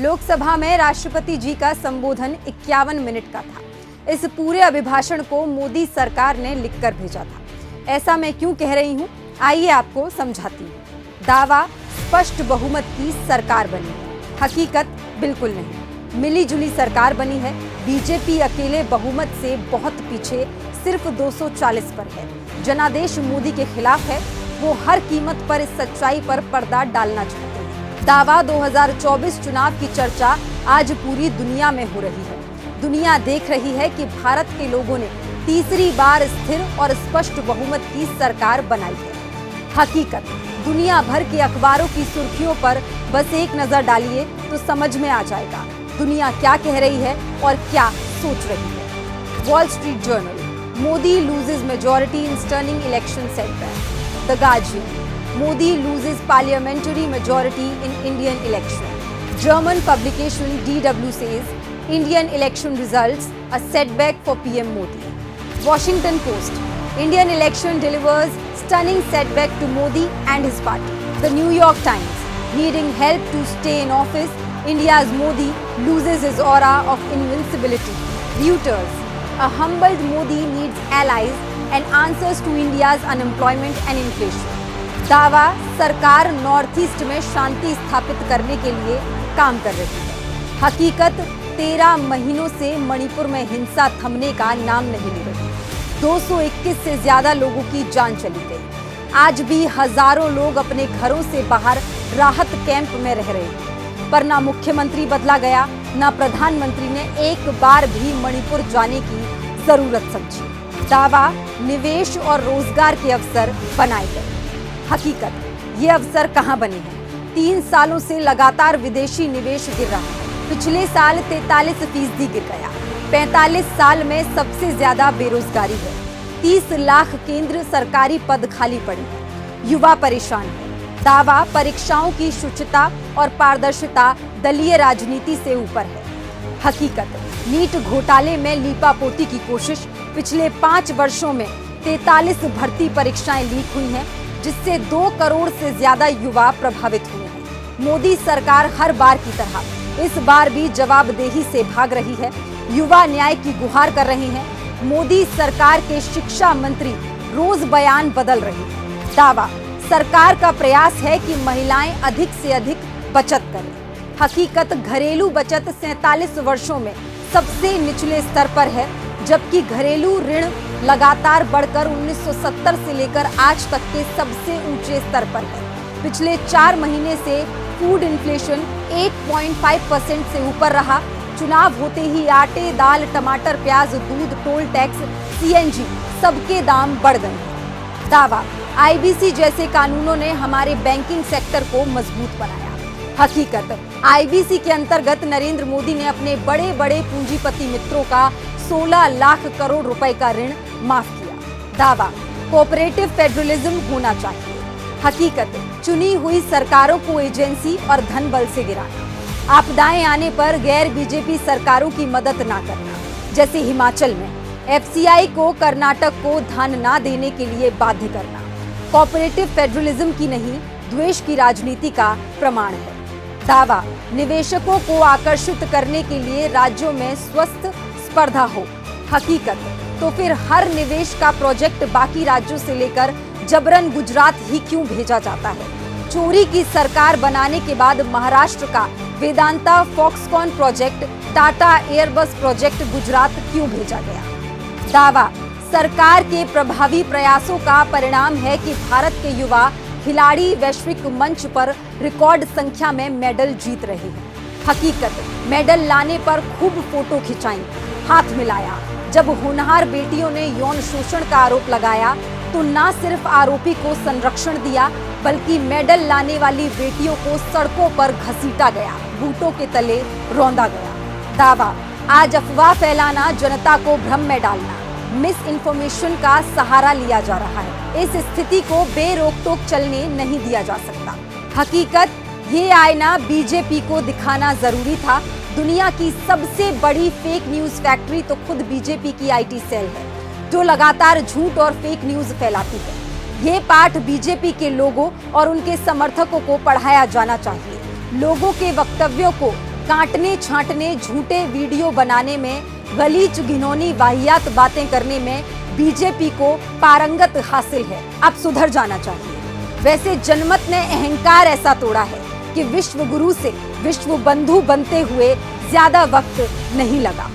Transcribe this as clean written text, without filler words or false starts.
लोकसभा में राष्ट्रपति जी का संबोधन 51 मिनट का था। इस पूरे अभिभाषण को मोदी सरकार ने लिखकर भेजा था। ऐसा मैं क्यों कह रही हूं, आइए आपको समझाती हूं। दावा स्पष्ट बहुमत की सरकार बनी है, हकीकत बिल्कुल नहीं। मिली जुली सरकार बनी है। बीजेपी अकेले बहुमत से बहुत पीछे, सिर्फ 240 पर है। जनादेश मोदी के खिलाफ है। वो हर कीमत पर इस सच्चाई पर पर्दा डालना चाहते हैं। दावा 2024 चुनाव की चर्चा आज पूरी दुनिया में हो रही है। दुनिया देख रही है कि भारत के लोगों ने तीसरी बार स्थिर और स्पष्ट बहुमत की सरकार बनाई है। हकीकत दुनिया भर के अखबारों की सुर्खियों पर बस एक नजर डालिए तो समझ में आ जाएगा दुनिया क्या कह रही है और क्या सोच रही है। Wall street journal, Modi loses majority in stunning election setback. The Guardian, Modi loses parliamentary majority in Indian election. German publication DW says Indian election results a setback for PM Modi. Washington Post, Indian election delivers stunning setback to Modi and his party. The New York Times, needing help to stay in office, India's Modi loses his aura of invincibility. Reuters, a humbled Modi needs allies and answers to India's unemployment and inflation. दावा सरकार north east में शांति स्थापित करने के लिए काम कर रही है। हकीकत 13 महीनों से मणिपुर में हिंसा थमने का नाम नहीं ले रही। 221 से ज्यादा लोगों की जान चली गई। आज भी हजारों लोग अपने घरों से बाहर राहत कैंप में रह रहे हैं। पर ना मुख्यमंत्री बदला गया, ना प्रधानमंत्री ने एक बार भी मणिपुर जाने की जरूरत समझी। दावा निवेश और रोजगार के अवसर बनाए गए। हकीकत ये अवसर कहां बने हैं? 3 सालों से लगातार विदेशी निवेश गिर रहा है। पिछले साल 43% गिर गया। 45 साल में सबसे ज्यादा बेरोजगारी है। 30 लाख केंद्र सरकारी पद खाली पड़े हैं। युवा परेशान है। दावा परीक्षाओं की शुचिता और पारदर्शिता दलीय राजनीति से ऊपर है। हकीकत नीट घोटाले में लीपापोती की कोशिश। पिछले 5 वर्षों में 43 भर्ती परीक्षाएं लीक हुई हैं, जिससे 2 करोड़ से ज्यादा युवा प्रभावित हुए हैं। मोदी सरकार हर बार की तरह इस बार भी जवाबदेही से भाग रही है। युवा न्याय की गुहार कर रहे हैं। मोदी सरकार के शिक्षा मंत्री रोज बयान बदल रही है। दावा सरकार का प्रयास है कि महिलाएं अधिक से अधिक बचत करें। हकीकत घरेलू बचत 47 वर्षों में सबसे निचले स्तर पर है, जबकि घरेलू ऋण लगातार बढ़कर 1970 से लेकर आज तक के सबसे ऊंचे स्तर पर है। पिछले 4 महीने से फूड इन्फ्लेशन 8.5% से ऊपर रहा। चुनाव होते ही आटे, दाल, टमाटर, प्याज, दूध, टोल टैक्स, सीएनजी सबके दाम बढ़ गए। दावा आईबीसी जैसे कानूनों ने हमारे बैंकिंग सेक्टर को मजबूत बनाया। हकीकत आईबीसी के अंतर्गत नरेंद्र मोदी ने अपने बड़े बड़े पूंजीपति मित्रों का 16 लाख करोड़ रुपए का ऋण माफ किया। दावा कोऑपरेटिव फेडरलिज्म होना चाहिए। हकीकत चुनी हुई सरकारों को एजेंसी और धन बल से गिराना। आपदाएं आने पर गैर बीजेपी सरकारों की मदद ना करना, जैसे हिमाचल में एफसीआई को कर्नाटक को धन ना देने के लिए बाध्य करना। कोऑपरेटिव फेडरलिज्म की नहीं, द्वेष की राजनीति का प्रमाण है। दावा निवेशकों को आकर्षित करने के लिए राज्यों में स्वस्थ स्पर्धा हो। हकीकत तो फिर हर निवेश का प्रोजेक्ट बाकी राज्यों से लेकर जबरन गुजरात ही क्यों भेजा जाता है? चोरी की सरकार बनाने के बाद महाराष्ट्र का Vedanta Foxconn project, Tata Airbus project Gujarat क्यों भेजा गया? दावा सरकार के प्रभावी प्रयासों का परिणाम है कि भारत के युवा खिलाड़ी वैश्विक मंच पर रिकॉर्ड संख्या में मेडल जीत रहे हैं। हकीकत मेडल लाने पर खूब फोटो खिंचाई, हाथ मिलाया। जब होनहार बेटियों ने यौन शोषण का आरोप लगाया तो न सिर्फ आरोपी को संरक्षण दिया, बल्कि मेडल लाने वाली बेटियों को सड़कों पर घसीटा गया, बूटों के तले रौंदा गया। दावा आज अफवाह फैलाना, जनता को भ्रम में डालना, मिस इन्फॉर्मेशन का सहारा लिया जा रहा है। इस स्थिति को बेरोक-टोक चलने नहीं दिया जा सकता। हकीकत ये आईना बीजेपी को दिखाना जरूरी था। दुनिया की सबसे बड़ी फेक न्यूज फैक्ट्री तो खुद बीजेपी की आईटी सेल है, जो लगातार झूठ और फेक न्यूज फैलाती है। ये पाठ बीजेपी के लोगों और उनके समर्थकों को पढ़ाया जाना चाहिए। लोगों के वक्तव्यों को काटने छांटने, झूठे वीडियो बनाने में, गलीच घिनौनी वाहियात बातें करने में बीजेपी को पारंगत हासिल है। अब सुधर जाना चाहिए। वैसे जनमत ने अहंकार ऐसा तोड़ा है कि विश्व गुरु से विश्व बंधु बनते हुए ज्यादा वक्त नहीं लगा।